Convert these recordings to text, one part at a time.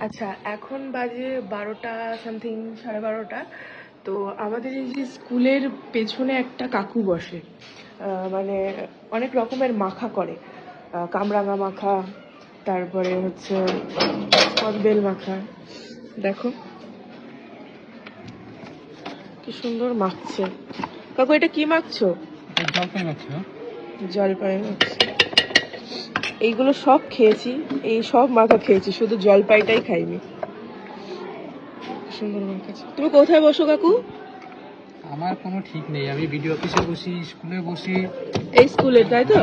আচ্ছা, এখন বাজে 12টা সামথিং, 12:30। তো আমাদের এই যে স্কুলের পেছনে একটা কাকু বসে, মানে অনেক রকমের মাখা করে, কামরাঙা মাখা, তারপরে হচ্ছে কদবেল মাখা। দেখো কি সুন্দর মাখছে। কাকু এটা কি মাখছো? জলপাই মাখছো? জলপাই মাখছি। এইগুলো সব খেয়েছি, এই সব মাখা খেয়েছি, শুধু জলপাইটাই খাইনি। সুন্দর মাখাচ্ছে। তুমি কোথায় বসো কাকু? আমার কোনো ঠিক নেই, আমি ভিডিও অফিসে বসি, স্কুলে বসি। এই স্কুলে, তাই তো?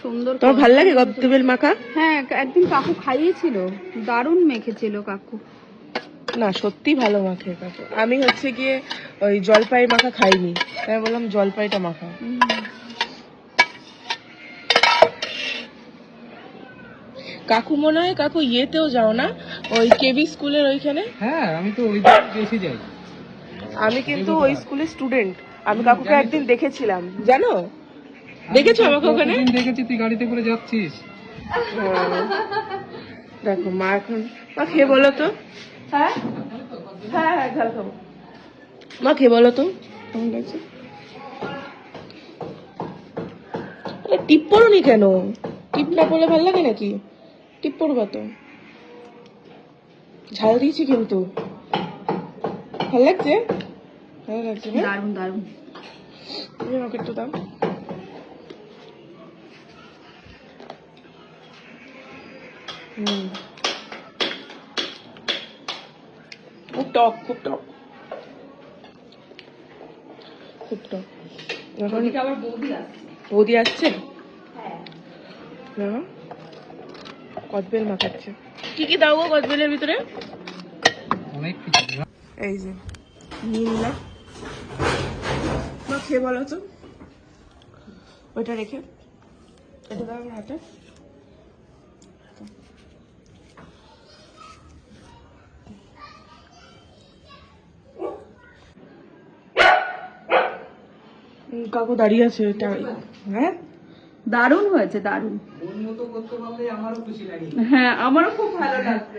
সুন্দর। তোমার ভালো লাগে কদবেল মাখা? হ্যাঁ, একদিন কাকু খাইয়েছিল, দারুণ মেখেছিল কাকু। না, সত্যি ভালো মাখে কাকু। আমি হচ্ছে গিয়ে ওই জলপাই মাখা খাইনি, তাই বললাম জলপাইটা মাখা। কাকু মনে হয় কাকু ইয়েতেও যাও না, ওই কেবি স্কুলের ওইখানে? হ্যাঁ, আমি তো ওই দিকে বেশি যাই। আমি কিন্তু ওই স্কুলের স্টুডেন্ট। আমি কাকুকে একদিন দেখেছিলাম, জানো? দেখেছো আমাকে ওখানে? দেখেছি, তুই গাড়িতে করে যাচ্ছিস। দেখো মা এখন, মা খেয়ে বলো তো। হ্যাঁ হ্যাঁ হ্যাঁ, ঝাল খাবো। মা খেয়ে বলো তো কেমন লাগছে। টিপ পড়োনি কেন? টিপ না পড়লে ভালো লাগে নাকি? টিপ পড়বা তো। ঝাল দিয়েছি কিন্তু। ভালো লাগছে? ভালো লাগছে না? দারুণ দারুণ। তুমি আমাকে একটু দাও। খুব টক, খুব টক, খুব টক। এখন আবার বৌদি আসছে। বৌদি আসছে? দেখো কদবেল মাখাচ্ছে। কি কি দাও গো কদবেলের ভিতরে? অনেক কিছু। এই যে নিয়ে নিলাম। মা খেয়ে বলো তো। ওইটা রেখে এটা দাও আমার হাতে। কাকু দাঁড়িয়ে আছে এটা। হ্যাঁ, দারুণ হয়েছে, দারুণ। মন মতো করতে পারলে আমারও খুশি লাগে। হ্যাঁ, আমারও খুব ভালো লাগছে।